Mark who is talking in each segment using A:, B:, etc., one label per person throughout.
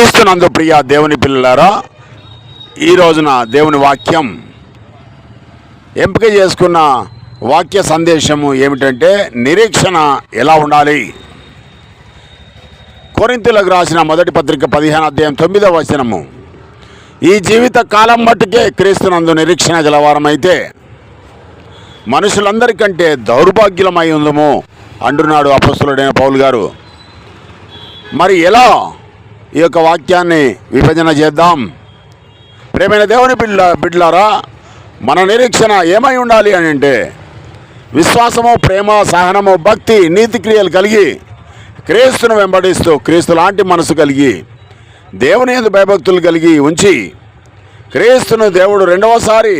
A: క్రీస్తునందు ప్రియ దేవుని పిల్లలారా, ఈ రోజున దేవుని వాక్యం ఎంపిక చేసుకున్న వాక్య సందేశము ఏమిటంటే నిరీక్షణ ఎలా ఉండాలి. కొరింథీయులకు రాసిన మొదటి పత్రిక 15వ అధ్యాయం 9వ వచనము, ఈ జీవిత కాలం మట్టుకే క్రీస్తునందు నిరీక్షణ గలవారమైతే మనుషులందరికంటే దౌర్భాగ్యులమై ఉందము అంటున్నాడు అపొస్తలుడైన పౌలు గారు. మరి ఎలా ఈ యొక్క వాక్యాన్ని విభజన చేద్దాం? ప్రేమైన దేవుని బిడ్డలారా, మన నిరీక్షణ ఏమై ఉండాలి అని అంటే విశ్వాసము, ప్రేమ, సహనము, భక్తి, నీతి క్రియలు కలిగి క్రీస్తును వెంబడిస్తూ క్రీస్తు లాంటి మనసు కలిగి దేవుని యందు భయభక్తులు కలిగి ఉంచి క్రీస్తును దేవుడు రెండవసారి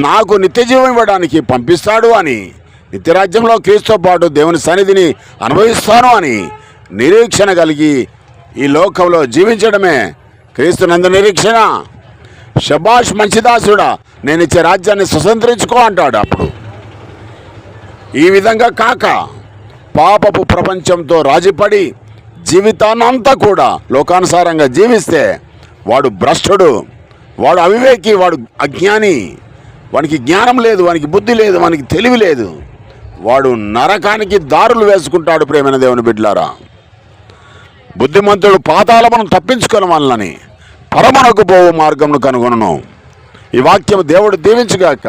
A: నాకు నిత్యజీవం ఇవ్వడానికి పంపిస్తాడు అని, నిత్యరాజ్యంలో క్రీస్తుతో పాటు దేవుని సన్నిధిని అనుభవిస్తాను అని నిరీక్షణ కలిగి ఈ లోకంలో జీవించడమే క్రీస్తునందు నిరీక్షణ. శబాష్ మంచిదాసుడా, నేను ఇచ్చే రాజ్యాన్ని స్వతంత్రించుకో అంటాడు. అప్పుడు ఈ విధంగా కాక పాపపు ప్రపంచంతో రాజీపడి జీవితాన్నంతా కూడా లోకానుసారంగా జీవిస్తే వాడు భ్రష్టుడు, వాడు అవివేకి, వాడు అజ్ఞాని. వానికి జ్ఞానం లేదు, వానికి బుద్ధి లేదు, వానికి తెలివి లేదు. వాడు నరకానికి దారులు వేసుకుంటాడు. ప్రేమైన దేవుని బిడ్డలారా, బుద్ధిమంతుడు పాతాళమును తప్పించుకొని వాళ్ళని పరమనకు పోవు మార్గమును కనుగొనను. ఈ వాక్యం దేవుడు దీవించుగాక.